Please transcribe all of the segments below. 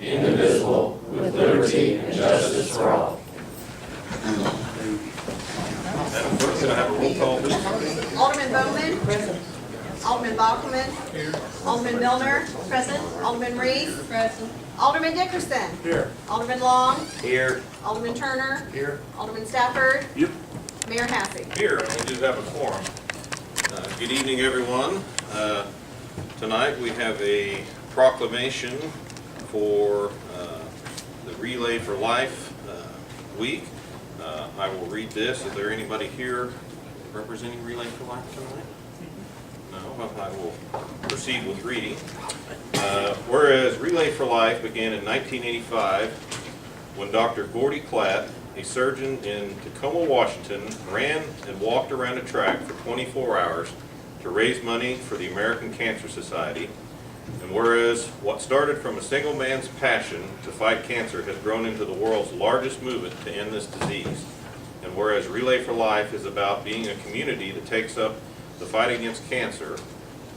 indivisible, with liberty and justice for all. Madam Clerk, can I have a roll call, please? Alderman Bowman. Present. Alderman Bachman. Here. Alderman Milner. Present. Alderman Reese. Present. Alderman Dickerson. Here. Alderman Long. Here. Alderman Turner. Here. Alderman Stafford. Yep. Mayor Hassey. Here, and we do have a quorum. Good evening, everyone. Tonight we have a proclamation for the Relay for Life week. I will read this. Is there anybody here representing Relay for Life tonight? No, I will proceed with reading. Whereas Relay for Life began in 1985 when Dr. Gordy Klatt, a surgeon in Tacoma, Washington, ran and walked around a track for 24 hours to raise money for the American Cancer Society. And whereas what started from a single man's passion to fight cancer has grown into the world's largest movement to end this disease. And whereas Relay for Life is about being a community that takes up the fight against cancer.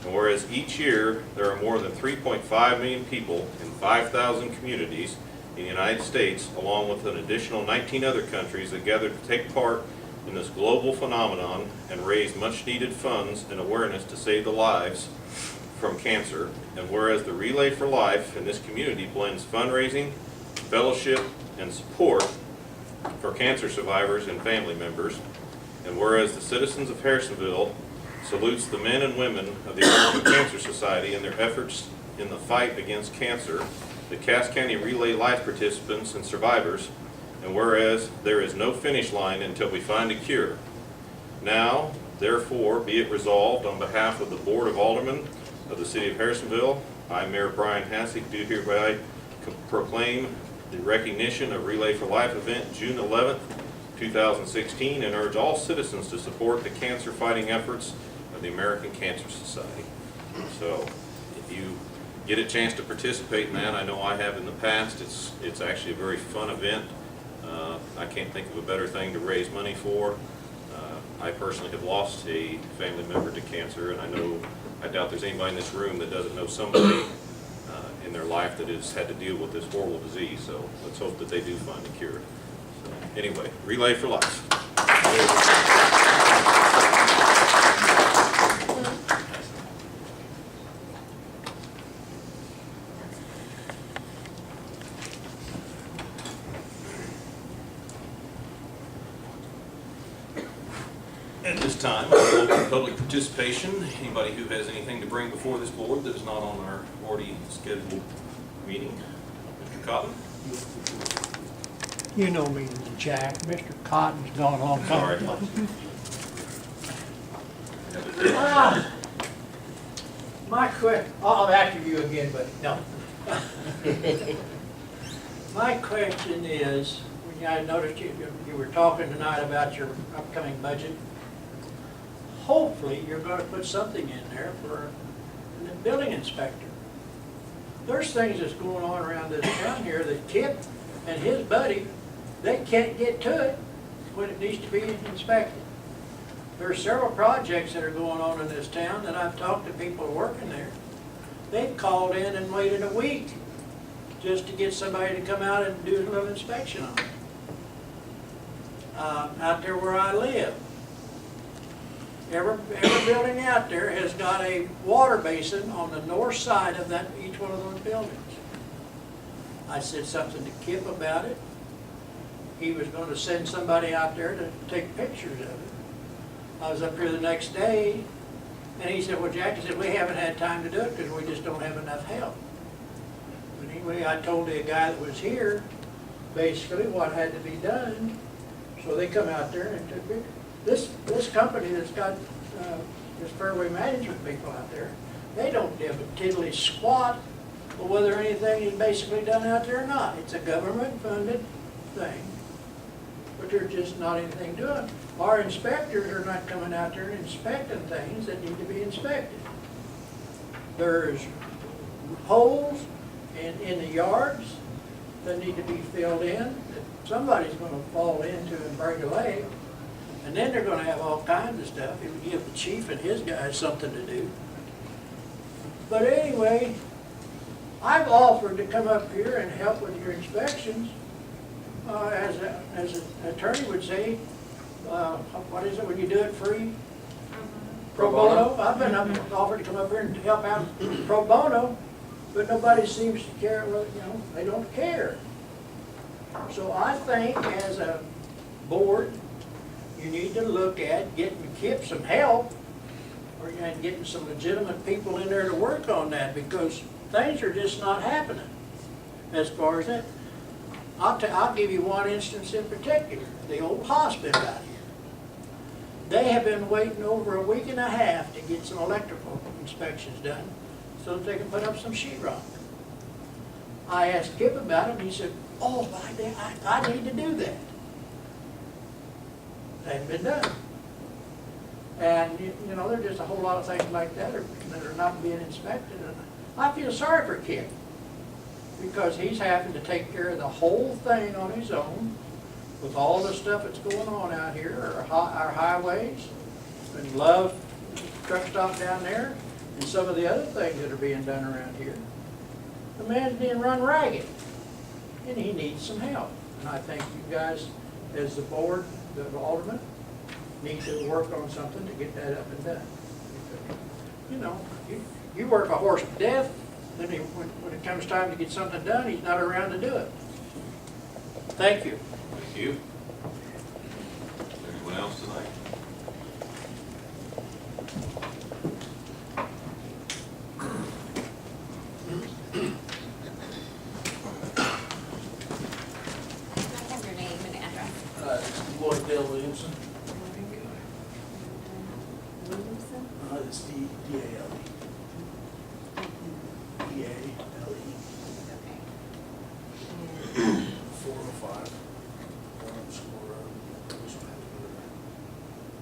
And whereas each year there are more than 3.5 million people in 5,000 communities in the United States, along with an additional 19 other countries that gather to take part in this global phenomenon and raise much needed funds and awareness to save the lives from cancer. And whereas the Relay for Life in this community blends fundraising, fellowship, and support for cancer survivors and family members. And whereas the citizens of Harrisonville salutes the men and women of the American Cancer Society in their efforts in the fight against cancer, the Cass County Relay Life participants and survivors, and whereas there is no finish line until we find a cure. Now, therefore, be it resolved on behalf of the Board of Aldermen of the City of Harrisonville, I, Mayor Brian Hassey, do hereby proclaim the recognition of Relay for Life event June 11th, 2016, and urge all citizens to support the cancer fighting efforts of the American Cancer Society. So, if you get a chance to participate in that, I know I have in the past. It's actually a very fun event. I can't think of a better thing to raise money for. I personally have lost a family member to cancer, and I doubt there's anybody in this room that doesn't know somebody in their life that has had to deal with this horrible disease. So let's hope that they do find a cure. So anyway, Relay for Life. At this time, I will open public participation. Anybody who has anything to bring before this board that is not on our already scheduled meeting. Mr. Cotton? You know me, Jack. Mr. Cotton's gone a long time. I'll after you again, but no. My question is, I noticed you were talking tonight about your upcoming budget. Hopefully, you're going to put something in there for the building inspector. There's things that's going on around this town here that Kip and his buddy, they can't get to it when it needs to be inspected. There are several projects that are going on in this town that I've talked to people working there. They've called in and waited a week just to get somebody to come out and do a little inspection on it. Out there where I live, every building out there has got a water basin on the north side of each one of those buildings. I said something to Kip about it. He was going to send somebody out there to take pictures of it. I was up here the next day, and he said, well, Jack, he said, we haven't had time to do it because we just don't have enough help. But anyway, I told the guy that was here basically what had to be done. So they come out there and took pictures. This company that's got this fairway management people out there, they don't give a tiddly squat of whether anything is basically done out there or not. It's a government-funded thing, but there's just not anything doing. Our inspectors are not coming out there and inspecting things that need to be inspected. There's holes in the yards that need to be filled in that somebody's going to fall into and break a leg. And then they're going to have all kinds of stuff. It would give the chief and his guys something to do. But anyway, I've offered to come up here and help with your inspections, as an attorney would say, what is it when you do it free? Pro bono. I've been offered to come up here and help out pro bono, but nobody seems to care, well, you know, they don't care. So I think as a board, you need to look at getting Kip some help, and getting some legitimate people in there to work on that, because things are just not happening as far as that. I'll give you one instance in particular, the old hospital out here. They have been waiting over a week and a half to get some electrical inspections done so that they can put up some sheetrock. I asked Kip about it, and he said, oh, I need to do that. They haven't been done. And, you know, there's just a whole lot of things like that are not being inspected. And I feel sorry for Kip, because he's having to take care of the whole thing on his own with all the stuff that's going on out here, our highways, and Love truck stop down there, and some of the other things that are being done around here. The man's being run ragged, and he needs some help. And I think you guys, as the board, the alderman, need to work on something to get that up and done. You know, you work a horse to death, then when it comes time to get something done, he's not around to do it. Thank you. Thank you. Anyone else tonight? Have your name and address. Lloyd Dale Williamson. Williamson? It's D-A-L-E. D-A-L-E. Okay. 405. School Road.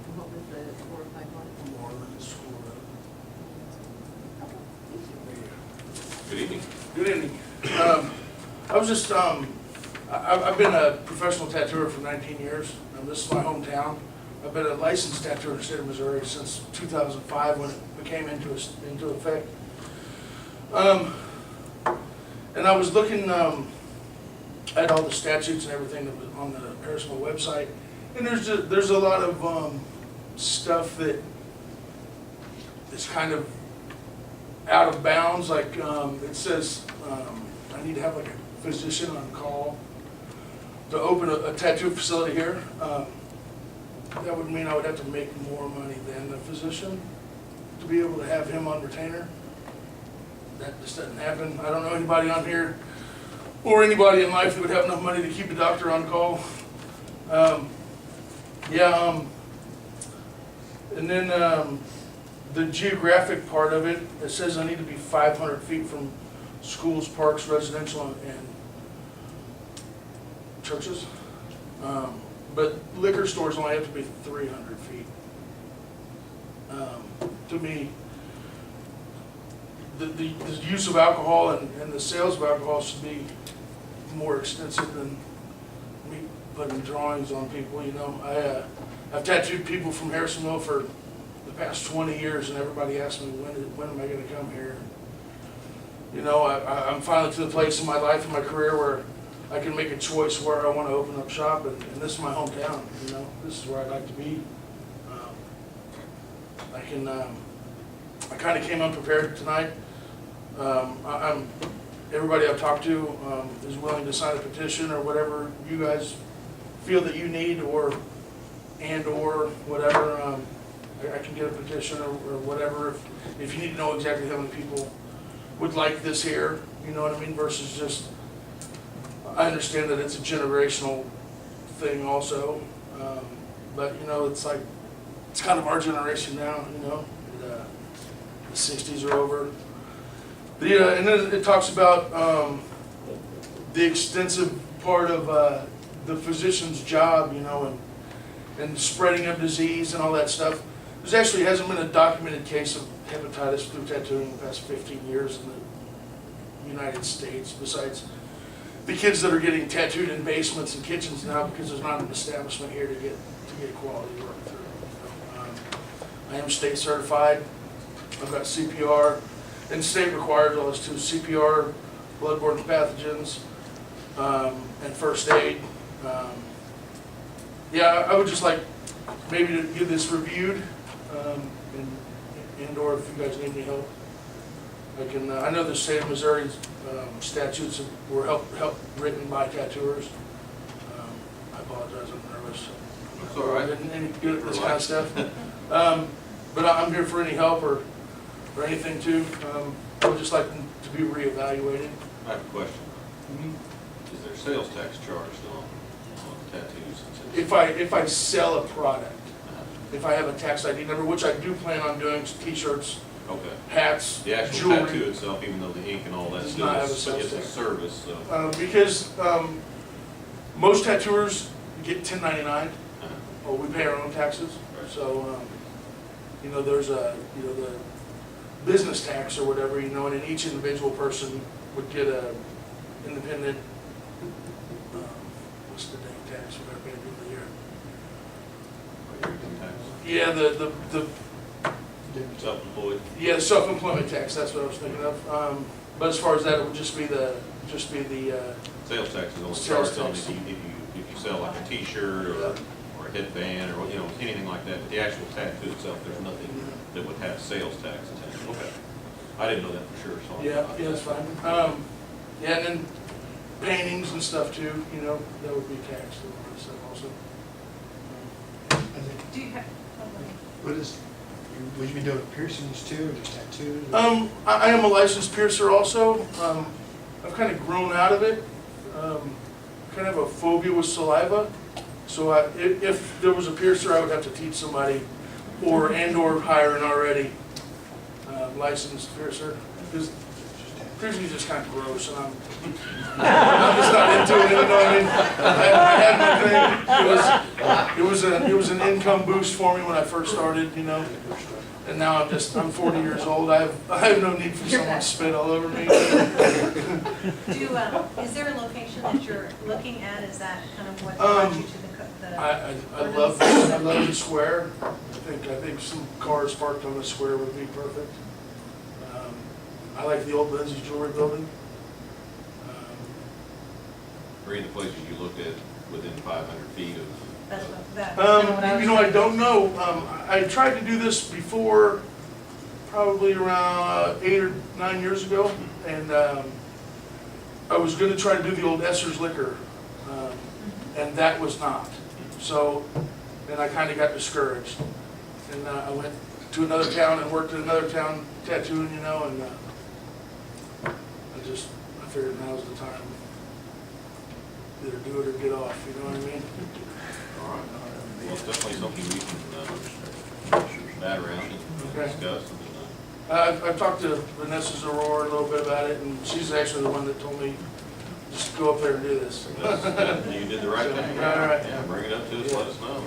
And what was the 451? Moreland School Road. Good evening. Good evening. I was just, I've been a professional tattooer for 19 years. This is my hometown. I've been a licensed tattooer in the state of Missouri since 2005 when it became into effect. And I was looking at all the statutes and everything that was on the Harrisonville website, and there's a lot of stuff that is kind of out of bounds. Like it says I need to have like a physician on call to open a tattoo facility here. That would mean I would have to make more money than the physician to be able to have him on retainer. That just doesn't happen. I don't know anybody on here or anybody in life that would have enough money to keep a doctor on call. And then the geographic part of it, it says I need to be 500 feet from schools, parks, residential, and churches. But liquor stores only have to be 300 feet. To me, the use of alcohol and the sales of alcohol should be more extensive than me putting drawings on people. You know, I've tattooed people from Harrisonville for the past 20 years, and everybody asks me, when am I going to come here? You know, I'm finally to the place in my life and my career where I can make a choice where I want to open up shop, and this is my hometown. You know, this is where I'd like to be. I kind of came unprepared tonight. Everybody I've talked to is willing to sign a petition or whatever you guys feel that you need, or whatever. I can get a petition or whatever if you need to know exactly how many people would like this here. You know what I mean? Versus just, I understand that it's a generational thing also, but you know, it's like, it's kind of our generation now, you know. The 60s are over. And then it talks about the extensive part of the physician's job, you know, and spreading of disease and all that stuff. There actually hasn't been a documented case of hepatitis through tattooing in the past 15 years in the United States, besides the kids that are getting tattooed in basements and kitchens now because there's not an establishment here to get quality work through. I am state certified. I've got CPR, and state requires all this too. CPR, bloodborne pathogens, and first aid. Yeah, I would just like maybe to get this reviewed, and/or if you guys need any help. I know the state of Missouri's statutes were written by tattooers. I apologize, I'm nervous. That's all right. I didn't good at this kind of stuff. But I'm here for any help or anything too. I would just like them to be reevaluated. I have a question. Is there sales tax charged on tattoos? If I sell a product, if I have a tax ID number, which I do plan on doing, t-shirts, Okay. hats, The actual jewelry. tattoo itself, even though the ink and all that Does still not have a is, sales it's a tax. service, so. Because most tattooers get 1099. uh, Or we pay our own taxes. So, there's the business tax or whatever, and then each individual person would get a independent, what's the dang tax, whatever they do the year. income tax. Yeah, the Self-employed. yeah, the self-employment tax, that's what I was thinking of. But as far as that, it would just be the Sales tax is only Sales charged on tax. if you sell like a t-shirt or a headband or, anything like that. But the actual tattoo itself, there's nothing that would have sales tax attached. Okay. I didn't know that for sure, so. yeah, that's fine. Yeah, and then paintings and stuff too, that would be taxed and all that stuff also. Do you have, would you be doing piercings too, or just tattoos? I am a licensed piercer also. I've kind of grown out of it. Kind of a phobia with saliva. So if there was a piercer, I would have to teach somebody or hire an already licensed piercer. Because piercing is just kind of gross, and I'm just not into it. I had my thing. It was an income boost for me when I first started, And now I'm 40 years old. I have no need for someone to spit all over me. Is there a location that you're looking at? Is that kind of what brought you to the? I love the square. I think some cars parked on the square would be perfect. I like the old Lindsay Jewelry Building. Or any of the places you looked at within 500 feet of. That's what I don't know. I tried to do this before, probably around 8 or 9 years ago, and I was going to try to do the old Esser's Liquor, and that was not. So then I kind of got discouraged, and I went to another town and worked in another town tattooing, and I figured now's the time. Either do it or get off, you know what I mean? All right. Well, it's definitely something we can bat around and discuss. I've talked to Vanessa Zaror a little bit about it, and she's actually the one that told me, just go up there and do this. You did the right thing. All right. Yeah, bring it up to us, let us know.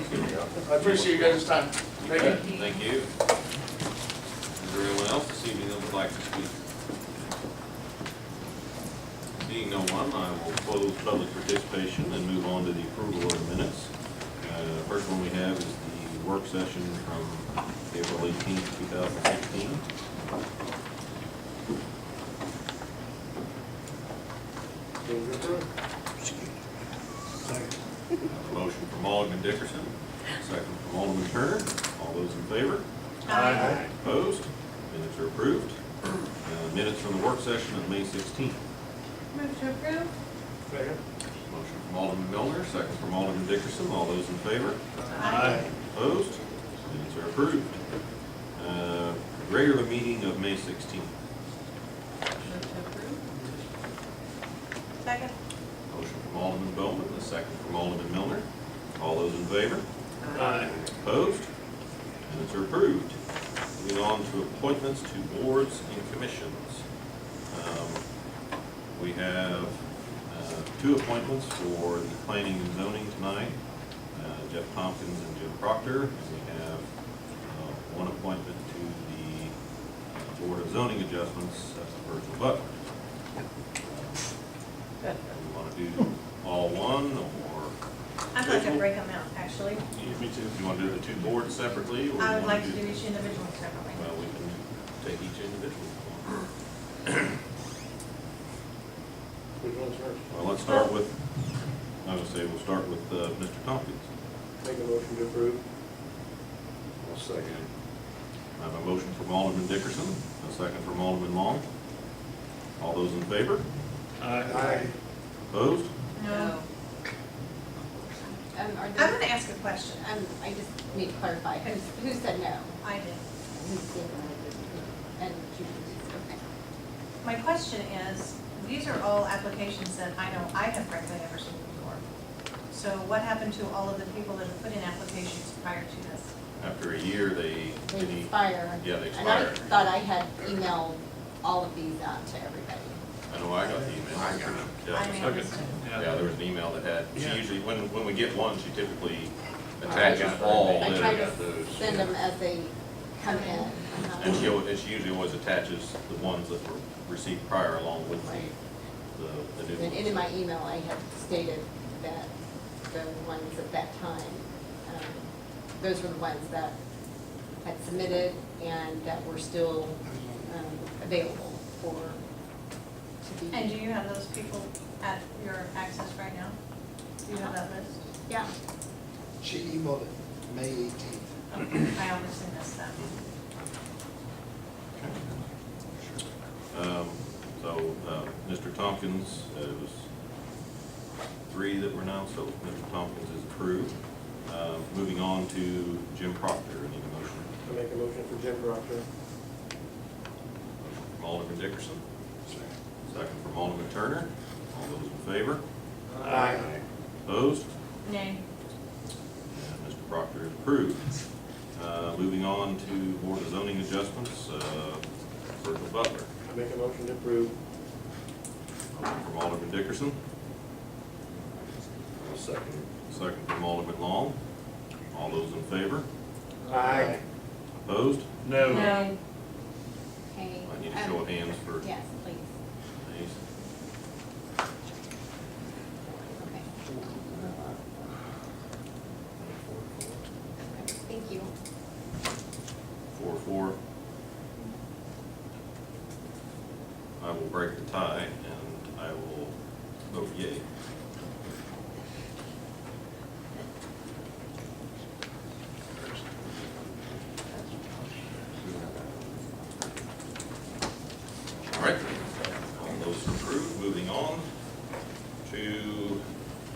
I appreciate you guys' time. Thank you. Thank you. Is there anyone else this evening that would like to speak? Seeing no one, I will close public participation and move on to the approval of the minutes. First one we have is the work session from April 18th, 2016. Motion from Alderman Dickerson, second from Alderman Turner. All those in favor? Aye. Opposed? Minutes are approved. Minutes from the work session of May 16th. Move to approve. Motion from Alderman Milner, second from Alderman Dickerson. All those in favor? Aye. Opposed? Minutes are approved. Regular meeting of May 16th. Move to approve. Second. Motion from Alderman Bowman, a second from Alderman Milner. All those in favor? Aye. Opposed? Minutes are approved. Moving on to appointments to boards and commissions. We have two appointments for the planning and zoning tonight, Jeff Tompkins and Jim Proctor. And we have one appointment to the Board of Zoning Adjustments, that's Virgil Butler. We want to do all one, or I'd like to break them out, actually. me too. You want to do the two boards separately? Or I you would wanna like to do each individual separately. Well, we can take each individual. Which one's first? Well, let's start with, I would say we'll start with Mr. Tompkins. Make a motion to approve. I'll second. I have a motion from Alderman Dickerson, a second from Alderman Long. All those in favor? Aye. Opposed? No. Are I'm there, gonna ask a question. I just need to clarify, who said no? I did. Who did? And Judy, okay. My question is, these are all applications that I know I have frankly never seen before. So what happened to all of the people that have put in applications prior to this? After a year, They expire. Yeah, they And I expire. thought I had emailed all of these out to everybody. I know I got the email. I got it. Yeah, I the may second. have missed it. Yeah, there was an email that had, she Yeah. usually, when we get one, she typically I attaches got all that. I the, try to send them as they come in. and she usually always attaches the ones that were received prior along with Right. the new And ones. in my email, I had stated that the ones at that time, those were the ones that had submitted and that were still available for, to be. And do you have those people at your access right now? Do you have that list? Yeah, She emailed it May 18th. Okay, I obviously missed that. Mr. Tompkins, it was 3 that were now, so Mr. Tompkins is approved. Moving on to Jim Proctor, I need a motion. I make a motion for Jim Proctor. Motion from Alderman Dickerson, second from Alderman Turner. All those in favor? Aye. Opposed? Nay. And Mr. Proctor is approved. Moving on to Board of Zoning Adjustments, Virgil Butler. I make a motion to approve. Motion from Alderman Dickerson, I'll second. second from Alderman Long. All those in favor? Aye. Opposed? No. okay. I need a show of hands for Yes, please. nays. Okay. Thank you. 4-4. I will break the tie and I will vote yea. All right, all those approved. Moving on to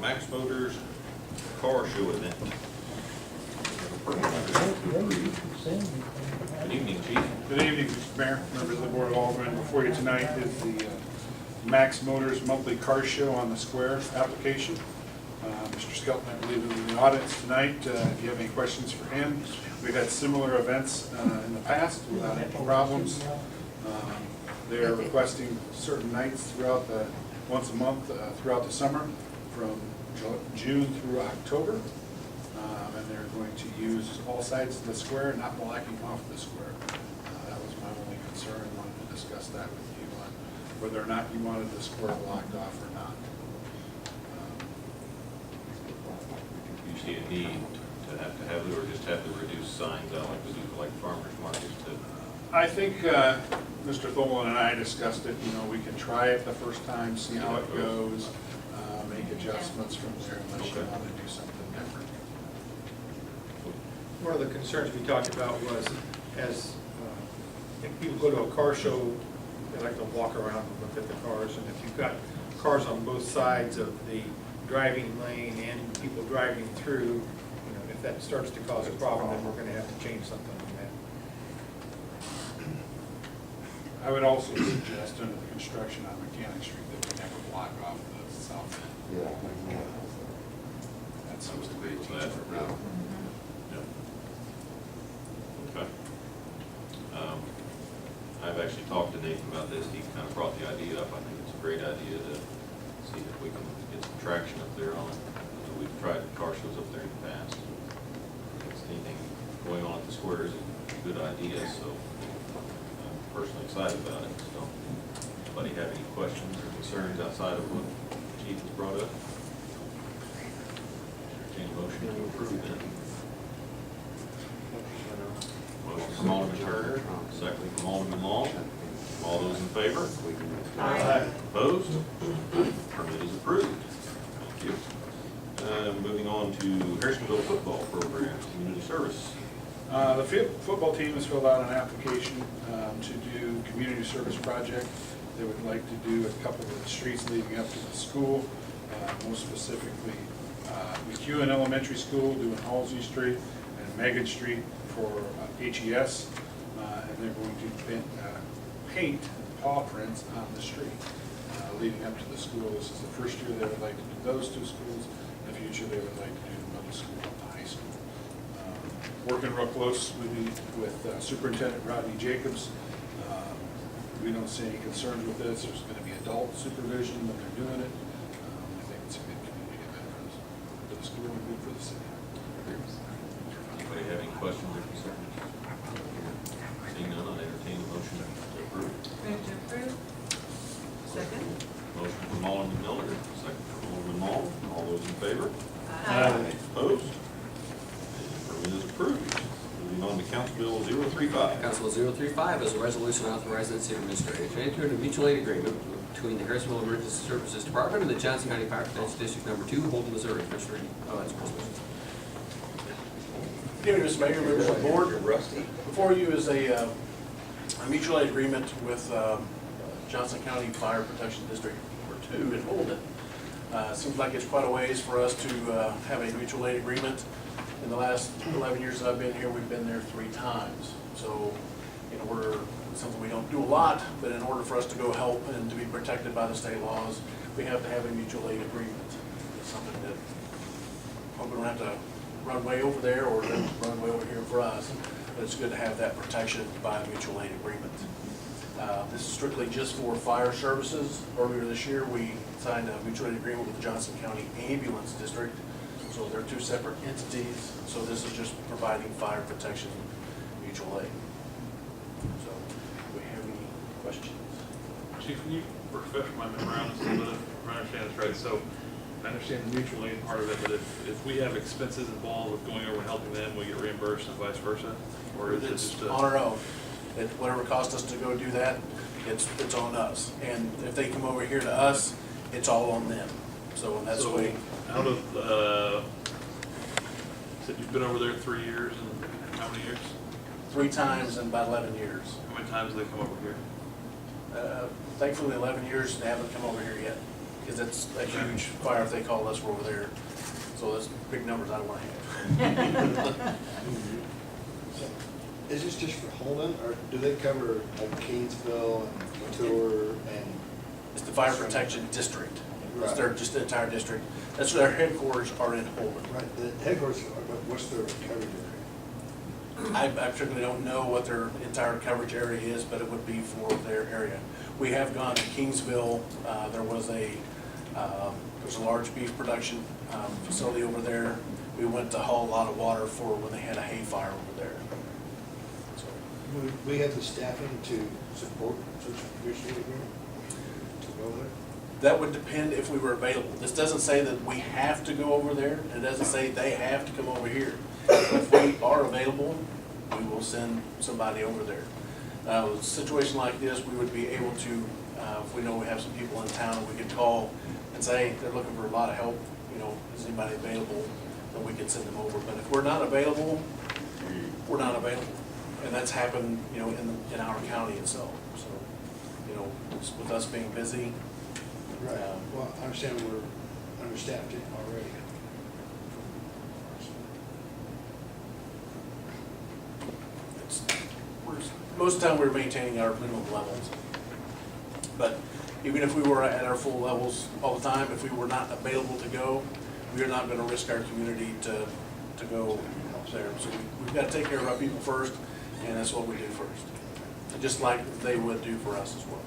Max Motors Car Show event. Good evening, Chief. Good evening, Mr. Mayor, members of the Board of Aldermen. Before you tonight is the Max Motors Monthly Car Show on the Square application. Mr. Skelton, I believe, is in the audience tonight. If you have any questions for him, we've had similar events in the past without any problems. They are requesting certain nights throughout once a month throughout the summer, from June through October. And they're going to use all sides of the square, not blocking off the square. That was my only concern. I wanted to discuss that with you on whether or not you wanted the square blocked off or not. You see a need to have it, or just have the reduced signs out like we do for like farmers markets to? I think Mr. Tholen and I discussed it. You know, we can try it the first time, see how it goes, make adjustments from there unless you Okay. want to do something different. One of the concerns we talked about was, as if people go to a car show, they like to walk around and look at the cars, and if you've got cars on both sides of the driving lane and people driving through, you know, if that starts to cause a problem, then we're gonna have to change something on that. I would also suggest under the construction on Mechanic Street that we never block off the south end. That's supposed to be a cheaper route. Okay. I've actually talked to Nathan about this. He kind of brought the idea up. I think it's a great idea to see if we can get some traction up there on it. We've tried car shows up there in the past. If anything going on at the square is a good idea, so I'm personally excited about it. So, anybody have any questions or concerns outside of what the Chief has brought up? Entertain a motion to approve that. Motion from Alderman Turner, second from Alderman Long. All those in favor? Aye. Opposed? Permit is approved. Thank you. Moving on to Harrisonville Football Program, Community Service. The football team has filled out an application to do community service project. They would like to do a couple of the streets leading up to the school, most specifically McEwen Elementary School, doing Halsey Street, and Megan Street for HES. And they're going to paint paw prints on the street leading up to the school. This is the first year they would like to do those two schools. In the future, they would like to do the middle school and the high school. Working real close with Superintendent Rodney Jacobs. We don't see any concerns with this. There's going to be adult supervision when they're doing it. I think it's a good community event for the school and good for the city. Anybody have any questions or concerns? Seeing none, I'll entertain a motion to approve. Move to approve. Second. Motion from Alderman Miller, second from Alderman Mall. All those in favor? Opposed? And permit is approved. Moving on to Council Bill 035. Council 035 is a resolution authorizing the city administrator to enter into a mutual aid agreement between the Harrisonville Emergency Services Department and the Johnson County Fire Protection District Number 2, Holden, Missouri. First reading. Oh, that's Christmas. Good evening, Mr. Mayor, members of the board. Before you is a mutual aid agreement with Johnson County Fire Protection District Number 2 in Holden. Seems like it's quite a ways for us to have a mutual aid agreement. In the last 11 years that I've been here, we've been there 3 times. So, you know, we're something we don't do a lot, but in order for us to go help and to be protected by the state laws, we have to have a mutual aid agreement. It's something that hope we don't have to run way over there or run way over here for us, but it's good to have that protection by a mutual aid agreement. This is strictly just for fire services. Earlier this year, we signed a mutual aid agreement with the Johnson County Ambulance District. So they're 2 separate entities. So this is just providing fire protection mutual aid. So, do we have any questions? Chief, can you refresh my memory on this a little bit, if I understand this right? So I understand the mutual aid part of it, but if we have expenses involved with going over and helping them, we get reimbursed and vice versa? Or is it It's just on our own. Whatever it costs us to go do that, it's on us. And if they come over here to us, it's all on them. So that's the way. Out of, said you've been over there 3 years, and how many years? 3 times in about 11 years. How many times do they come over here? Thankfully, 11 years, they haven't come over here yet. Because it's a huge fire if they call us, we're over there. So that's big numbers I don't want to have. Is this just for Holden, or do they cover like Kingsville and Latour and? It's the Fire Protection District. It's Right. their, just the entire district. That's where their headquarters are in Holden. Right, the headquarters, but what's their coverage area? I certainly don't know what their entire coverage area is, but it would be for their area. We have gone to Kingsville. There was a large beef production facility over there. We went to haul a lot of water for when they had a hay fire over there. So, Would we have the staffing to support such a mutual aid agreement to go there? that would depend if we were available. This doesn't say that we have to go over there. It doesn't say they have to come over here. If we are available, we will send somebody over there. A situation like this, we would be able to, if we know we have some people in town, we could call and say, they're looking for a lot of help, you know, is anybody available? Then we could send them over. But if we're not available, we're not available. And that's happened, you know, in our county itself. So, you know, with us being busy. Right, well, I understand we're understaffed already. Most of the time, we're maintaining our minimum levels. But even if we were at our full levels all the time, if we were not available to go, we are not going to risk our community to go there. So we've got to take care of our people first, and that's what we do first. Just like they would do for us as well.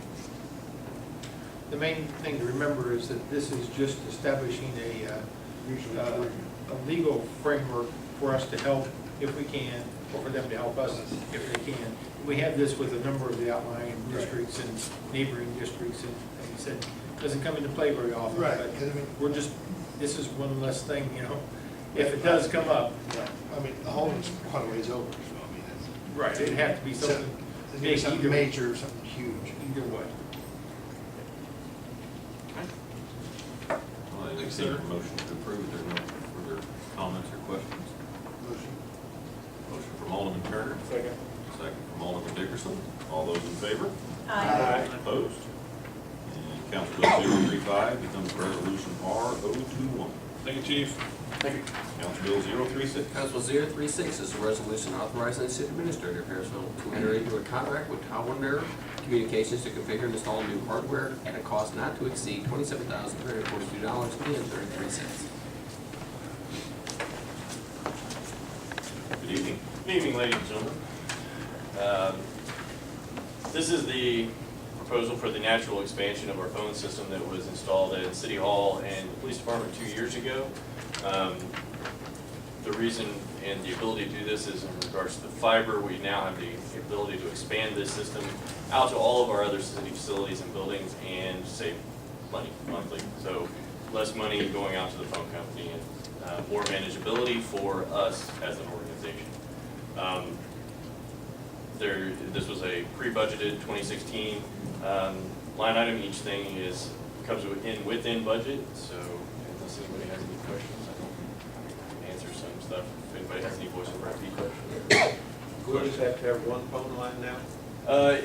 The main thing to remember is that this is just establishing a legal framework for us to help if we can, or for them to help us if they can. We have this with a number of the outlying districts and neighboring districts, and like you said, it doesn't come into play very often. Right, But 'cause I mean- we're just, this is one less thing, you know, if it does come up. I mean, the Holden's quite a ways over, so I mean, it's. Right, it'd have to be something It's gonna be something Either- major, something huge. Either way. Well, I consider a motion to approve. There are no further comments or questions. Motion. Motion from Alderman Turner, Second. second from Alderman Dickerson. All those in favor? Aye. Opposed? And Council Bill 035 becomes Resolution R021. Thank you, Chief. Thank you. Council Bill 036. Council Bill 036 is a resolution authorizing the city administrator of Harrisonville to enter into a contract with Alderman Communications to configure and install new hardware at a cost not to exceed $27,342.33. Good evening. Good evening, ladies and gentlemen. This is the proposal for the natural expansion of our phone system that was installed at City Hall and the Police Department 2 years ago. The reason and the ability to do this is in regards to the fiber. We now have the ability to expand this system out to all of our other city facilities and buildings and save money monthly. So less money going out to the phone company and more manageability for us as an organization. This was a pre-budgeted 2016 line item. Each thing comes within budget. So unless anybody has any questions, I can answer some stuff. If anybody has any voice over IP questions. We'll just have to have one phone line now?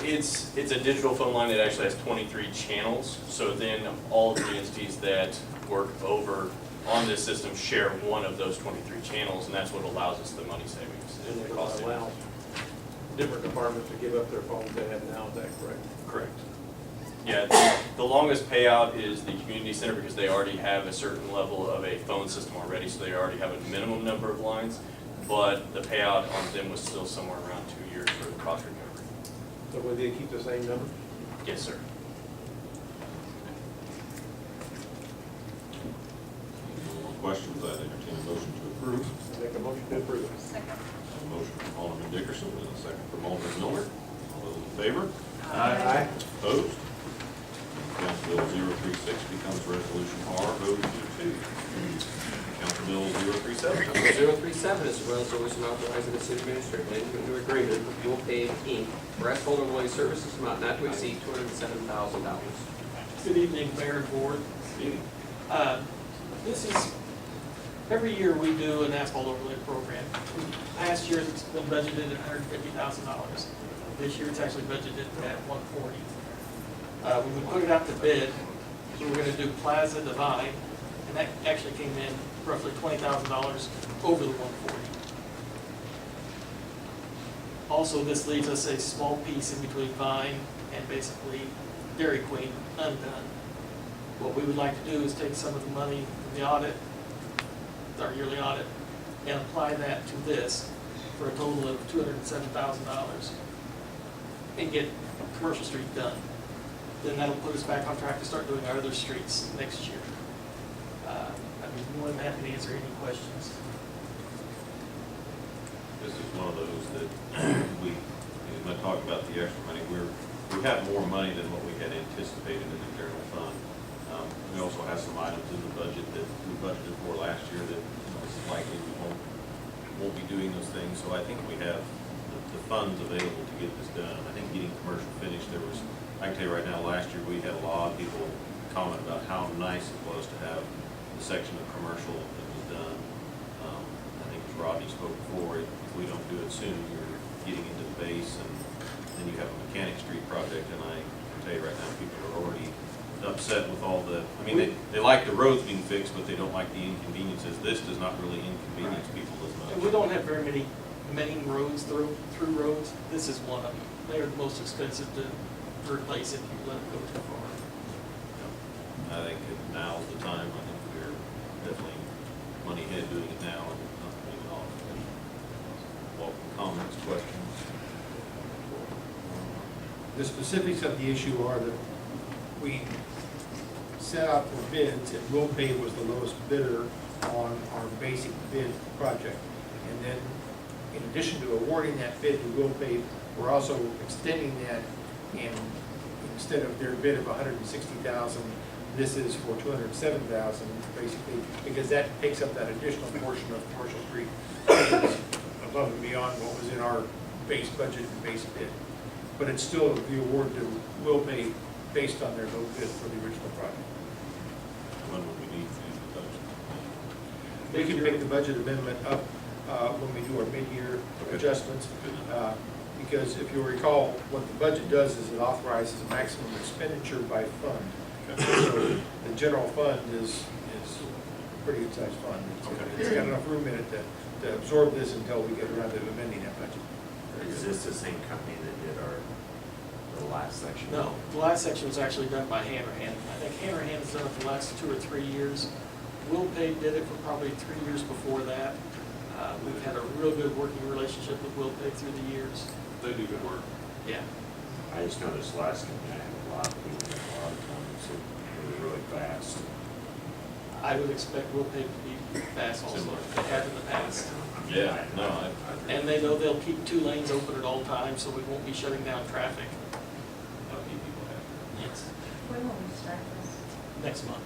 It's a digital phone line that actually has 23 channels. So then all of the entities that work over on this system share one of those 23 channels, and that's what allows us the money savings. And and it the cost savings. allows different departments to give up their phones they have now, is that correct? Correct. Yeah, the longest payout is the community center because they already have a certain level of a phone system already, so they already have a minimum number of lines. But the payout on them was still somewhere around 2 years for the cost recovery. So will they keep the same number? Yes, sir. No more questions. I entertain a motion to approve. Make a motion to approve. Second. A motion from Alderman Dickerson and a second from Alderman Miller. All those in favor? Aye. Opposed? Council Bill 036 becomes Resolution R022. Council Bill 037. Council Bill 037 is a resolution authorizing the city administrator to enter into an agreement with Fuel Pay Inc. for asphalt overlay services amount not to exceed $207,000. Good evening, Mayor and Board. This is, every year we do an asphalt overlay program. Last year it's been budgeted at $150,000. This year it's actually budgeted at $140,000. We would put it out to bid, so we're gonna do Plaza Divine, and that actually came in roughly $20,000 over the $140,000. Also, this leaves us a small piece in between Vine and basically Dairy Queen undone. What we would like to do is take some of the money from the audit, our yearly audit, and apply that to this for a total of $207,000 and get Commercial Street done. Then that'll put us back on track to start doing our other streets next year. I'd be more than happy to answer any questions. This is one of those that when I talk about the extra money, we have more money than what we had anticipated in the general fund. We also have some items in the budget that we budgeted for last year that it's likely we won't be doing those things. So I think we have the funds available to get this done. I think getting commercial finished, I can tell you right now, last year we had a lot of people comment about how nice it was to have the section of commercial that was done. I think as Rodney spoke before, if we don't do it soon, you're getting into the base, and then you have a Mechanic Street project, and I can tell you right now, people are already upset with all the, I mean, they like the roads being fixed, but they don't like the inconveniences. This does not really inconvenience people as And we much. don't have very many main roads, through roads. This is one of them. They're the most expensive to replace if you let it go too far. I think now's the time. I think we're definitely money ahead doing it now and not putting it off. Welcome comments, questions. The specifics of the issue are that we set out for bids, and Will Pay was the lowest bidder on our basic bid project. And then, in addition to awarding that bid to Will Pay, we're also extending that, and instead of their bid of $160,000, this is for $207,000, basically, because that takes up that additional portion of Commercial Street above and beyond what was in our base budget and base bid. but it's still the award to will pay based on their low bid for the original project. When would we need to do the budget? We can make the budget amendment up when we do our mid-year Okay. adjustments. Because if you'll recall, what the budget does is it authorizes a maximum expenditure by fund. So the general fund is a pretty good sized fund. It's got enough room in it to absorb this until we get around to amending that budget. Is this the same company that did the last section? No, the last section was actually done by Hammerhand. I think Hammerhand has done it the last 2 or 3 years. Will Pay did it for probably 3 years before that. We've had a real good working relationship with Will Pay through the years. They do good work. Yeah. I just noticed last company, I had a lot of people, a lot of times, so it was really fast. I would expect Will Pay to be fast also. Similar. They have in the past. Yeah, no, I And they know they'll keep 2 lanes open at all times, so we won't be shutting down traffic. How many people have? Yes. When will we start this? Next month.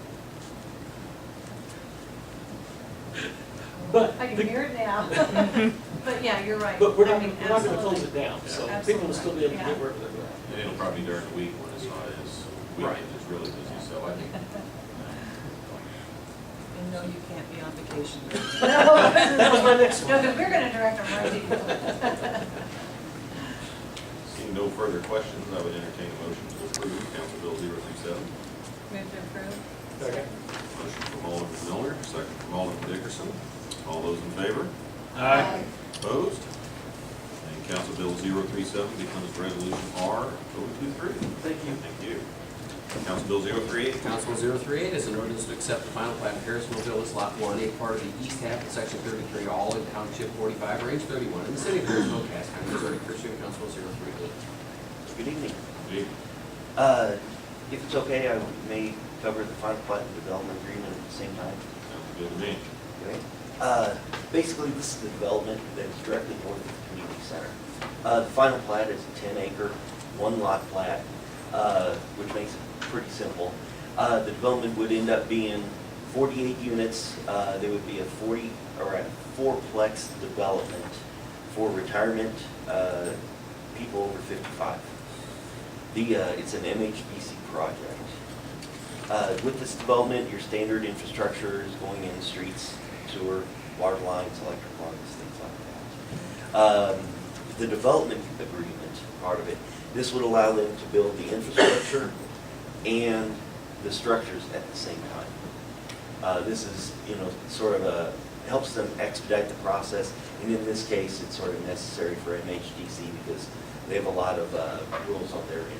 But, I can the- hear it now. But yeah, you're right. but we're I not, mean, we're not gonna close absolutely. it down, so Yeah. people will still be able to Absolutely, get wherever they're going. And it'll probably be during the week when it's not as, weekend is really busy, so I think. And no, you can't be on vacation. That was my next No, one. because we're gonna direct them right to you. Seeing no further questions, I would entertain a motion to approve Council Bill 037. Move to approve. Second. Motion from Alderman Miller, second from Alderman Dickerson. All those in favor? Aye. Opposed? And Council Bill 037 becomes Resolution R-023. Thank you. Thank you. Council Bill 038. Council 038 is an ordinance to accept the final plat of Harrisonville Village Lot 1, a part of the east half of Section 33, all in Township 45, Range 31, in the city of Harrisonville, Cass County, Missouri, pursuant to Council Bill 038. Good evening. Hey, If it's okay, I may cover the final plat and development agreement at the same time. Sounds good to me. Okay. Basically, this is the development that's directly north of the community center. The final plat is a 10-acre, 1-lot plat, which makes it pretty simple. The development would end up being 48 units. There would be a 4-plex development for retirement people over 55. It's an MHBC project. With this development, your standard infrastructure is going in streets, sewer, water lines, electric lines, things like that. The development agreement part of it, this would allow them to build the infrastructure and the structures at the same time. This is, sort of helps them expedite the process, and in this case, it's sort of necessary for MHDC because they have a lot of rules on their end of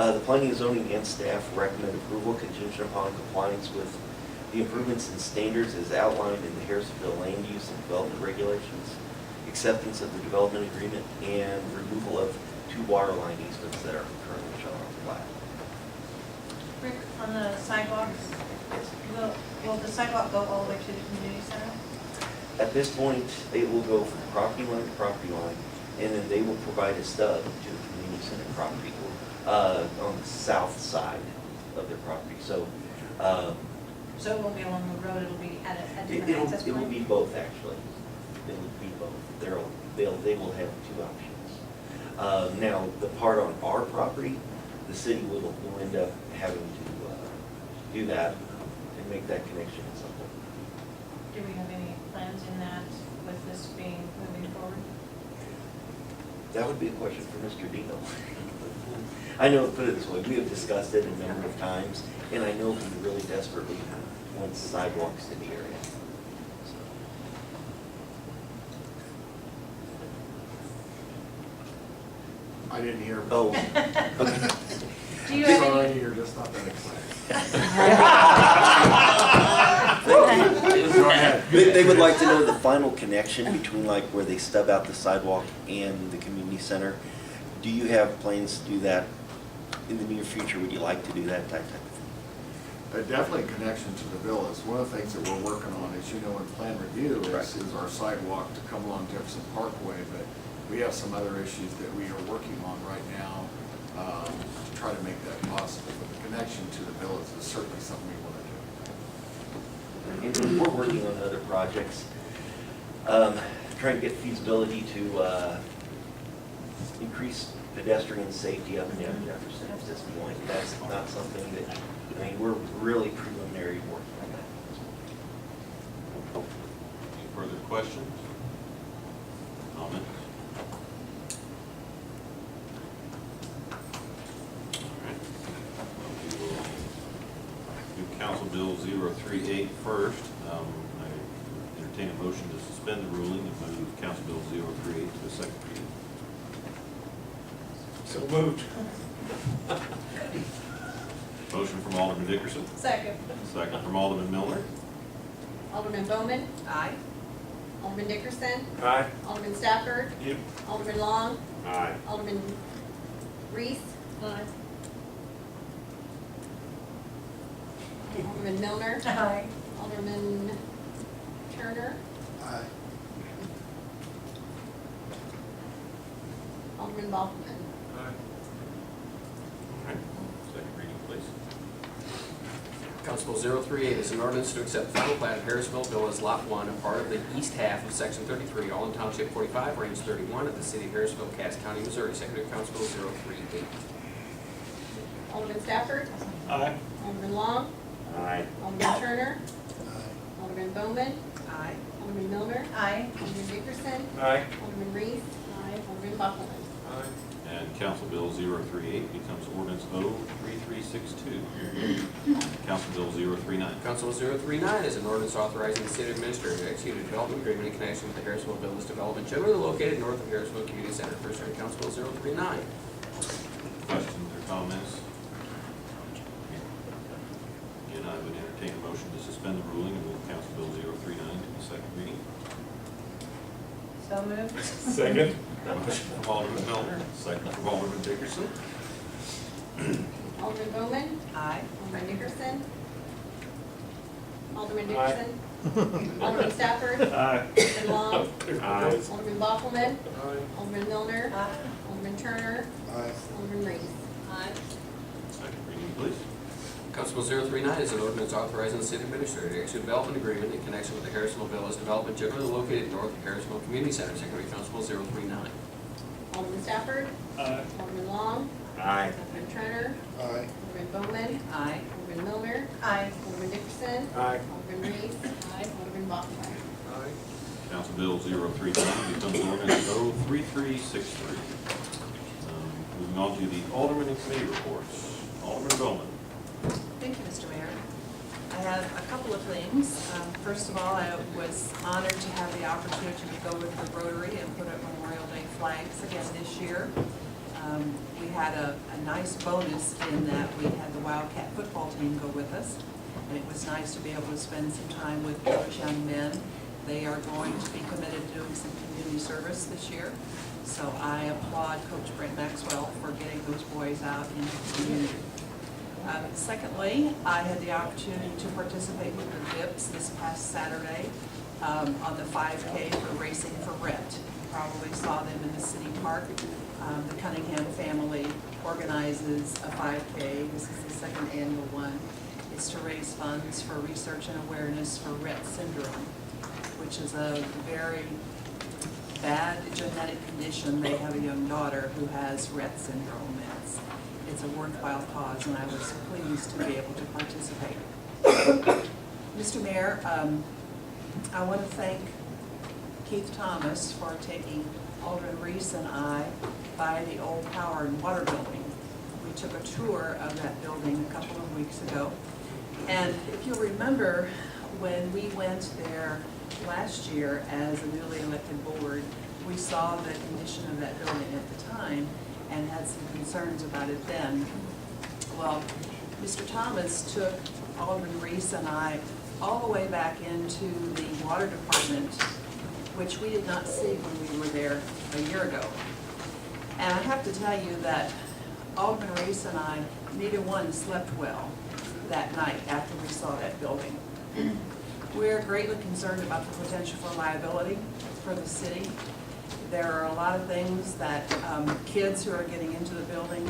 it. The Planning and Zoning and staff recommend approval contingent upon compliance with the improvements and standards as outlined in the Harrisonville Land Use and Development Regulations, acceptance of the development agreement, and removal of 2 water line easements that are currently shown on the plat. Rick, on the sidewalks, will the sidewalk go all the way to the community center? At this point, it will go from property line to property line, and then they will provide a stub to the community center property on the south side of their property. So So it won't be along the road, it'll be at a different access it will point? be both, actually. It will be both. They will have 2 options. Now, the part on our property, the city will end up having to do that and make that connection at some point. Do we have any plans in that with this being moving forward? That would be a question for Mr. Dino. I know, put it this way, we have discussed it a number of times, and I know he really desperately wants sidewalks in the area. I didn't hear. Oh, okay. Do you have any? You're just not that excited. Go ahead. They would like to know the final connection between like where they stub out the sidewalk and the community center. Do you have plans to do that in the near future? Would you like to do that type of thing? Definitely a connection to the villas. One of the things that we're working on, as you know, in plan review is our sidewalk to come along Jefferson Parkway, but we have some other issues that we are working on right now to try to make that possible. But the connection to the villas is certainly something we want to do. And we're working on other projects, trying to get feasibility to increase pedestrian safety up and down Jefferson at this point. That's not something that, I mean, we're really preliminary working on that. Any further questions? Comments? All right. Well, we will do Council Bill 038 first. I entertain a motion to suspend the ruling and move Council Bill 038 to the second reading. So moved. Motion from Alderman Dickerson, Second. second from Alderman Milner. Alderman Bowman, Aye. Alderman Dickerson, Aye. Alderman Stafford, Yep. Alderman Long, Aye. Alderman Reese. Alderman Milner, Aye. Alderman Turner, Aye. Alderman Bachman. All right. Second reading, please. Council Bill 038 is an ordinance to accept final plat of Harrisonville Villas Lot 1, a part of the east half of Section 33, all in Township 45, Range 31, of the city of Harrisonville, Cass County, Missouri. Secondary Council Bill 038. Alderman Stafford, Aye. Alderman Long, Aye. Alderman Turner, Aye. Alderman Bowman, Aye. Alderman Milner, Aye. Alderman Dickerson, Aye. Alderman Reese, Alderman Bachman. And Council Bill 038 becomes ordinance 03362. Council Bill 039. Council Bill 039 is an ordinance authorizing the city administrator to execute a development agreement in connection with the Harrisonville Villas development generally located north of Harrisonville Community Center. First reading, Council Bill 039. Questions or comments? Again, I would entertain a motion to suspend the ruling and move Council Bill 039 to the second reading. So moved. Second. Motion from Alderman Milner, second from Alderman Dickerson. Alderman Bowman, Aye. Alderman Dickerson, Alderman Aye. Dickerson, Alderman Stafford, Aye. Alderman Long, Aye. Alderman Bachman, Aye. Alderman Milner, Aye. Alderman Turner, Aye. Alderman Reese. Second reading, please. Council Bill 039 is an ordinance authorizing the city administrator to execute a development agreement in connection with the Harrisonville Villas development generally located north of Harrisonville Community Center. Second reading, Council Bill 039. Alderman Stafford, Aye. Alderman Long, Aye. Alderman Turner, Aye. Alderman Bowman, Aye. Alderman Milner, Aye. Alderman Dickerson, Aye. Alderman Reese, Alderman Bachman. Council Bill 039 becomes ordinance 03363. Moving on to the Alderman and committee reports. Alderman Bowman. Thank you, Mr. Mayor. I have a couple of things. First of all, I was honored to have the opportunity to go with the Rotary and put up Memorial Day flags again this year. We had a nice bonus in that we had the Wildcat football team go with us, and it was nice to be able to spend some time with those young men. They are going to be committed to doing some community service this year, so I applaud Coach Brent Maxwell for getting those boys out into the community. Secondly, I had the opportunity to participate with the VIPs this past Saturday on the 5K for Racing for Rhett. You probably saw them in the city park. The Cunningham family organizes a 5K. This is the second annual one. It's to raise funds for research and awareness for Rett syndrome, which is a very bad genetic condition. They have a young daughter who has Rett syndrome. It's a worthwhile cause, and I was pleased to be able to participate. Mr. Mayor, I want to thank Keith Thomas for taking Alderman Reese and I by the old power and water building. We took a tour of that building a couple of weeks ago, and if you'll remember, when we went there last year as a newly elected board, we saw the condition of that building at the time and had some concerns about it then. Well, Mr. Thomas took Alderman Reese and I all the way back into the water department, which we did not see when we were there a year ago. And I have to tell you that Alderman Reese and I, neither one slept well that night after we saw that building. We're greatly concerned about the potential for liability for the city. There are a lot of things that kids who are getting into the building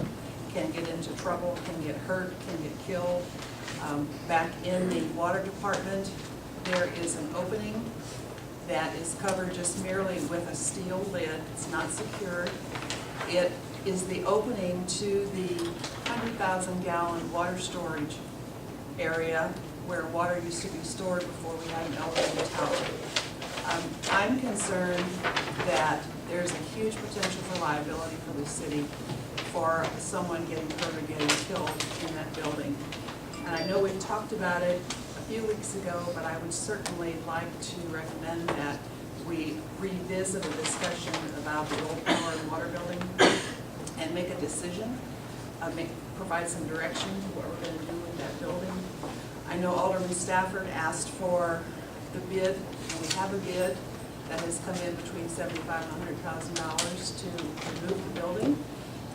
can get into trouble, can get hurt, can get killed. Back in the water department, there is an opening that is covered just merely with a steel lid. It's not secured. It is the opening to the 100,000-gallon water storage area where water used to be stored before we had an elevated tower. I'm concerned that there's a huge potential for liability for the city for someone getting hurt or getting killed in that building. And I know we've talked about it a few weeks ago, but I would certainly like to recommend that we revisit a discussion about the old power and water building and make a decision, provide some direction to what we're going to do with that building. I know Alderman Stafford asked for the bid, and we have a bid that has come in between $75,000 and $100,000 to remove the building.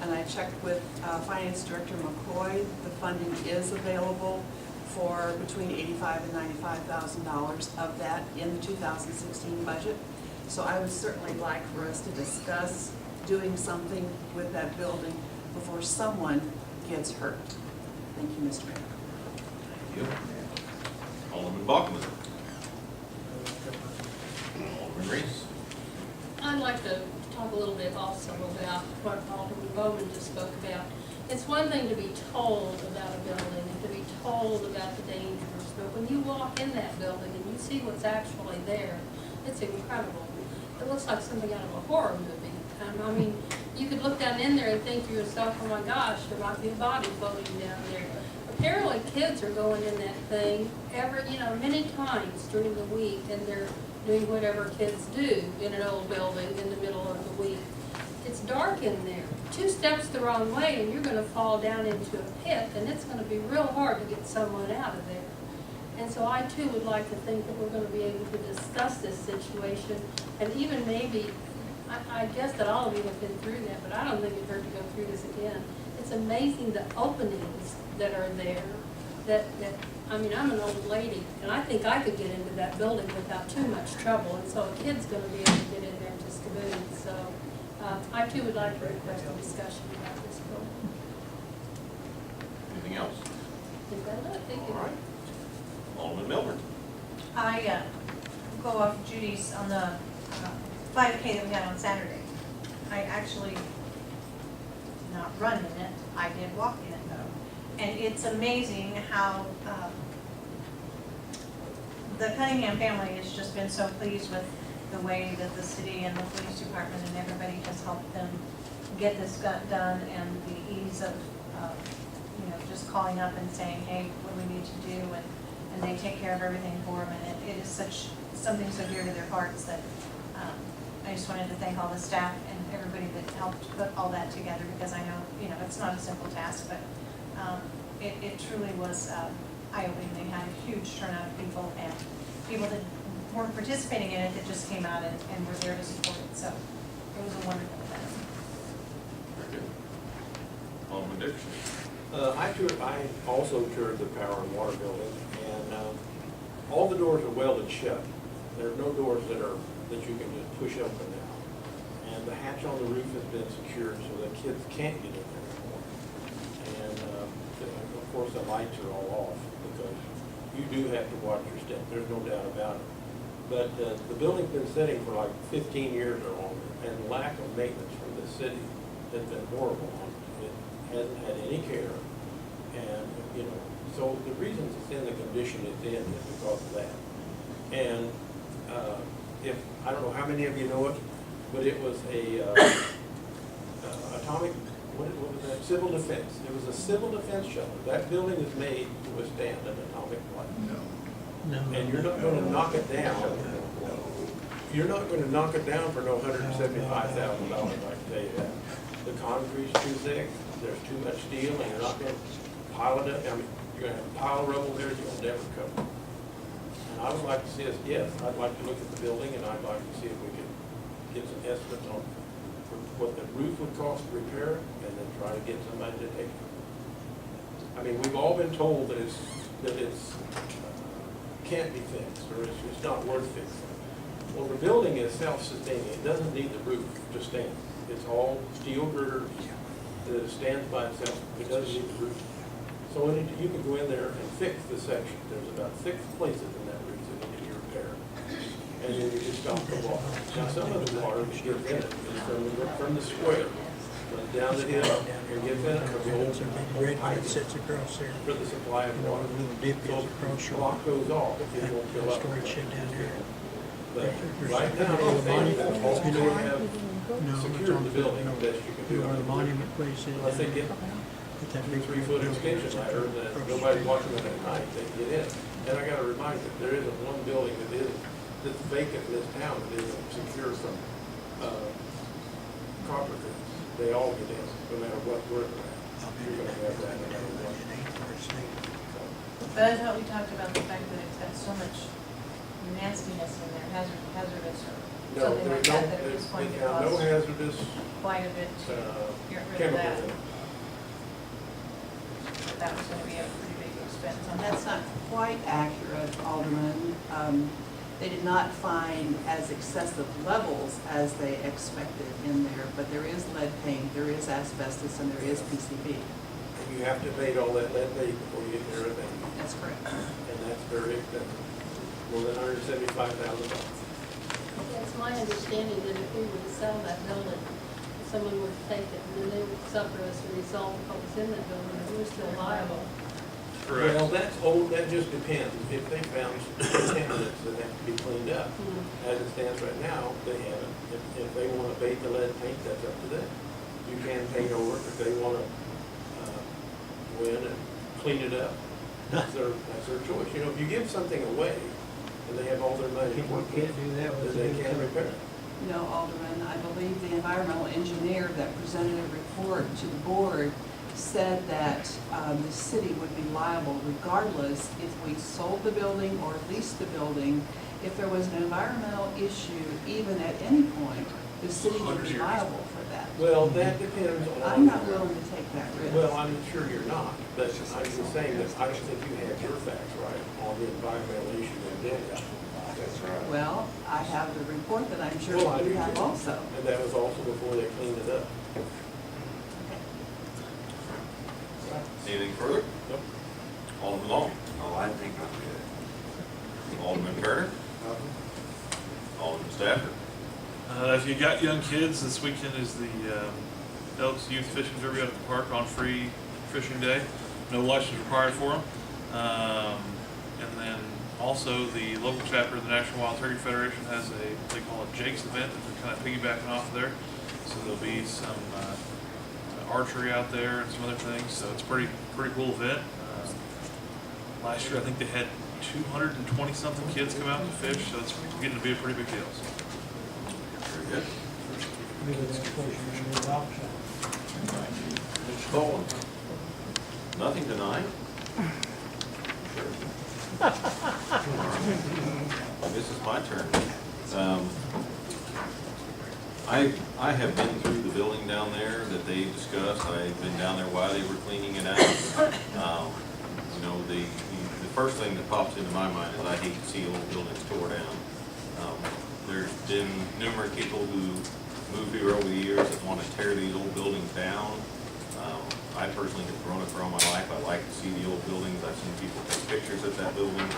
And I checked with Finance Director McCoy. The funding is available for between $85,000 and $95,000 of that in the 2016 budget. So I would certainly like for us to discuss doing something with that building before someone gets hurt. Thank you, Mr. Mayor. Thank you. Alderman Bachman. Alderman Reese. I'd like to talk a little bit also about what Alderman Bowman just spoke about. It's one thing to be told about a building and to be told about the dangers, but when you walk in that building and you see what's actually there, it's incredible. It looks like something out of a horror movie. I mean, you could look down in there and think to yourself, oh my gosh, there might be a body floating down there. Apparently kids are going in that thing many times during the week, and they're doing whatever kids do in an old building in the middle of the week. It's dark in there. 2 steps the wrong way and you're going to fall down into a pit, and it's going to be real hard to get someone out of there. And so I too would like to think that we're going to be able to discuss this situation, and even maybe, I guess that all of you have been through that, but I don't think it hurt to go through this again. It's amazing the openings that are there. I mean, I'm an old lady, and I think I could get into that building without too much trouble, and so a kid's going to be able to get in there just a bit. So I too would like to request a discussion about this building. Anything else? Is that it? Thank you. All right. Alderman Milburn. I go off Judy's on the 5K that we had on Saturday. I actually not run in it, I did walk in it though. And it's amazing how the Cunningham family has just been so pleased with the way that the city and the police department and everybody has helped them get this done, and the ease of just calling up and saying, hey, what do we need to do, and they take care of everything for them, and it is something so dear to their hearts that I just wanted to thank all the staff and everybody that helped put all that together, because I know it's not a simple task, but it truly was eye-opening. They had a huge turnout of people, and people that weren't participating in it that just came out and were there to support it. So it was a wonderful event. Very good. Alderman Dickerson. I also toured the power and water building, and all the doors are welded shut. There are no doors that you can just push open now. And the hatch on the roof has been secured so that kids can't get in there anymore. And of course the lights are all off because you do have to watch your step. There's no doubt about it. But the building's been sitting for like 15 years or longer, and lack of maintenance from the city has been horrible on it. It hasn't had any care, and so the reason it's in the condition it's in is because of that. And I don't know how many of you know it, but it was a atomic, what was that? Civil defense. It was a civil defense shelter. That building is made to withstand an atomic blast. And you're not going to knock it down. You're not going to knock it down for no $175,000, I can tell you that. The concrete's too thick, there's too much steel, and you're not going to pile it up. I mean, you're going to have a pile of rubble there that you'll never cover. And I would like to see us, yes, I'd like to look at the building, and I'd like to see if we could get some estimates on what the roof would cost to repair it, and then try to get somebody to take it. I mean, we've all been told that it's can't be fixed, or it's not worth fixing. Well, the building is self-sustaining. It doesn't need the roof to stand. It's all steel girders that it stands by itself. It doesn't need the roof. So you can go in there and fix the section. There's about 6 places in that roof that need to be repaired. And then you can stop the water. Now, some of the water that gets in it is from the square. Run down the hill, and get that, and the old pipe sits across there. for the supply of water. little dip is So across if the block goes off, it won't fill up. Storage shed down there. But right now, all we have No, secured the building, no, best you can do. where the monument place is. Unless they get With that big 3-foot extension ladder, that nobody's watching it at night, they can get in. And I gotta remind you, there isn't one building that's vacant in this town that isn't secure from, copper things. They all get in, no matter what we're at. You're gonna have that no matter what. But I thought we talked about the fact that it's got so much nastiness in there, hazardous or No, something like there's no, that, that it was going to no cost hazardous, quite a bit to get rid of chemicals that. in it. That was gonna be a pretty big expense on that. That's not quite accurate, Alderman. They did not find as excessive levels as they expected in there, but there is lead paint, there is asbestos, and there is PCB. And you have to abate all that lead paint before you get near a thing. That's correct. And that's very expensive, more than $175,000. It's my understanding that if we were to sell that building, if someone were to take it, and then they would suffer as a result of what was in that building, and we're still liable. Well, that's old, that just depends. If they found contaminants that have to be cleaned up, as it stands right now, they haven't. If they want to abate the lead paint, that's up to them. You can paint over it if they want to go in and clean it up. That's their choice. You know, if you give something away and they have all their money to work with, then they can't repair it. No, Alderman, I believe the environmental engineer that presented a report to the board said that the city would be liable regardless if we sold the building or leased the building. If there was an environmental issue, even at any point, the city would be liable for that. Well, that depends on. I'm not willing to take that risk. Well, I'm sure you're not, but I'm just saying that I don't think you have your facts right on the environmental issue in Denver. That's right. Well, I have the report that I'm sure Well, I do you have too. also. And that was also before they cleaned it up. Anything further? Nope. Alderman Long? Oh, I think I'm good. Alderman Turner? Alderman Stafford? If you got young kids, this weekend is the Elks Youth Fishing Derby out at the park on free fishing day. No license required for them. And then also the local chapter of the National Wild Turkey Federation has they call it Jake's event that they're kind of piggybacking off of there. So there'll be some archery out there and some other things. So it's a pretty cool event. Last year I think they had 220 something kids come out to fish, so it's getting to be a pretty big deal. So. Very good. Mr. Coleman? Nothing tonight? This is my turn. I have been through the building down there that they discussed. I've been down there while they were cleaning it out. You know, the first thing that pops into my mind is I hate to see old buildings tore down. There's been numerous people who moved here over the years that want to tear these old buildings down. I personally have grown up for all my life. I like to see the old buildings. I've seen people take pictures at that building.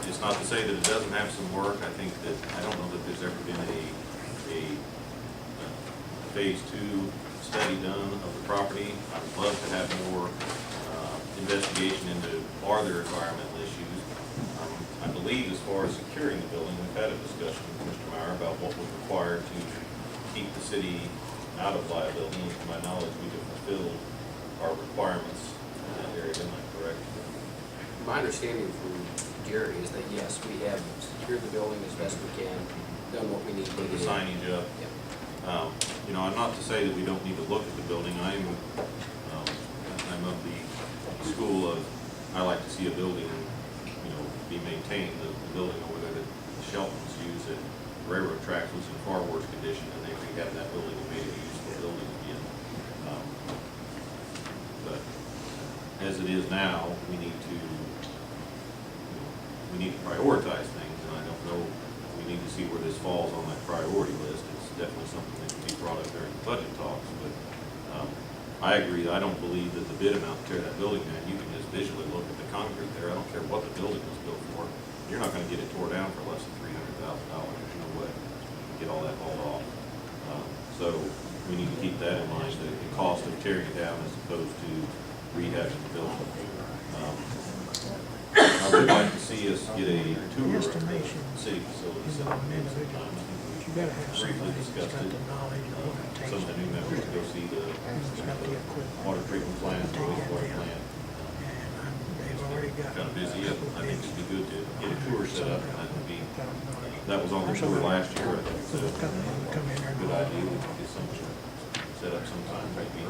It's not to say that it doesn't have some work. I think that, I don't know that there's ever been a phase 2 study done of the property. I would love to have more investigation into are there environmental issues. I believe as far as securing the building, we've had a discussion with Mr. Meyer about what was required to keep the city out of liability. And to my knowledge, we have fulfilled our requirements in that area, am I correct? My understanding from Gary is that yes, we have secured the building as best we can, done what we need to do. Put the signage up. Yep. You know, I'm not to say that we don't need to look at the building. I'm of the school of, I like to see a building, you know, be maintained. The building over there that Shelton's used at railroad tracks was in far worse condition, and they rehabbed that building and made it a useful building again. But as it is now, we need to, prioritize things, and I don't know, we need to see where this falls on that priority list. It's definitely something that can be brought up during the budget talks, but I agree. I don't believe that the bid amount to tear that building down, you can just visually look at the concrete there. I don't care what the building was built for. You're not going to get it tore down for less than $300,000. There's no way you can get all that hauled off. So we need to keep that in mind, the cost of tearing it down as opposed to rehabbing the building. I would like to see us get a tour of the city facilities sometime. Briefly discussed it. Some of the new members to go see the water treatment plant, the wastewater plant. Kind of busy, I think it'd be good to get a tour set up, and that was on the tour last year, I think, so good idea, we could get something set up sometime, maybe.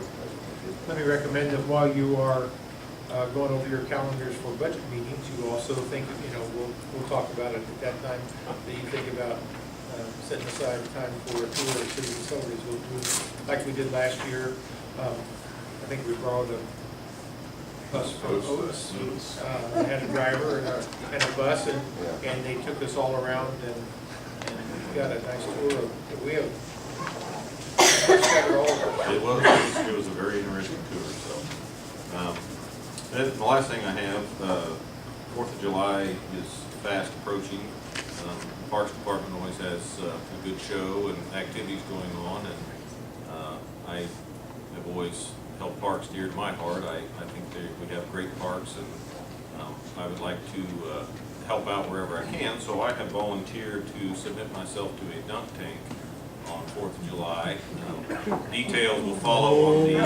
Let me recommend that while you are going over your calendars for budget meetings, you also think, we'll talk about it at that time, that you think about setting aside time for a tour of city facilities. We'll do like we did last year. I think we borrowed a bus from Otis. They had a driver and a bus, and they took us all around, and we got a nice tour of, we have covered all of it. It was a very interesting tour, so. And the last thing I have, 4th of July is fast approaching. The Parks Department always has a good show and activities going on, and I have always held parks dear to my heart. I think we have great parks, and I would like to help out wherever I can, so I have volunteered to submit myself to a dunk tank on 4th of July. Details will follow on the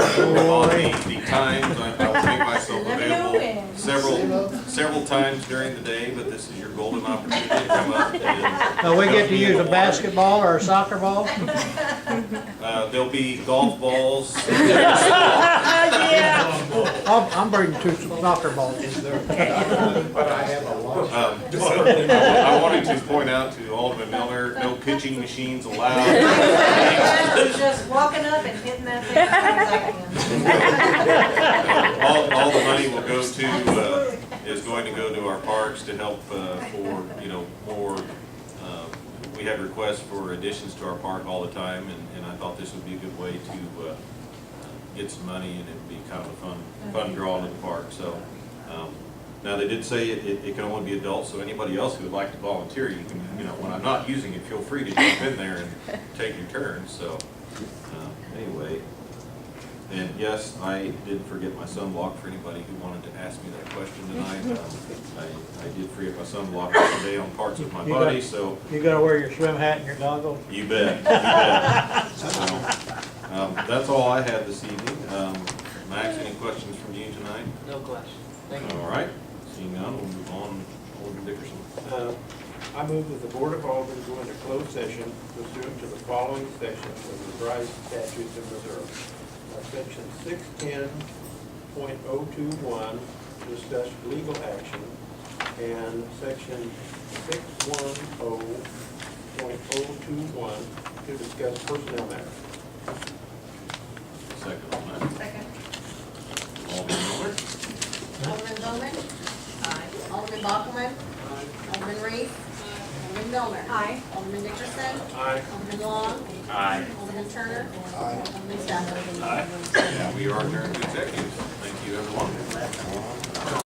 times. I will make myself available several times during the day, but this is your golden opportunity to come up. Now, we get to use a basketball or a soccer ball? There'll be golf balls. I'm bringing 2 soccer balls. But I have a lot. I wanted to point out to Alderman Miller, no pitching machines allowed. I'm just walking up and hitting that thing as hard as I can. All the money will go to, is going to go to our parks to help for, more, we have requests for additions to our park all the time, and I thought this would be a good way to get some money, and it'd be kind of a fun draw to the park, so. Now, they did say it can only be adults, so anybody else who would like to volunteer, you can, when I'm not using it, feel free to jump in there and take your turn, so, anyway. And yes, I did forget my sunblock for anybody who wanted to ask me that question tonight. I did free up my sunblock today on parts of my body, so. You gotta wear your swim hat and your goggles? You bet, you bet. So, that's all I had this evening. Max, any questions from you tonight? No question. Thank you. All right, seeing none, we'll move on. Alderman Dickerson. I move that the Board of Aldermen go into closed session pursuant to the following sections of the revised statutes of Missouri. Section 610.021, to discuss legal action, and section 610.021, to discuss personnel matters. Second on that. Second. Alderman Miller. Alderman Bowman? Aye. Alderman Bachman? Aye. Alderman Reese? Alderman Miller? Aye. Alderman Dickerson? Aye. Alderman Long? Aye. Alderman Turner? Alderman Stafford? Yeah, we are adjourned to executive. Thank you, everyone.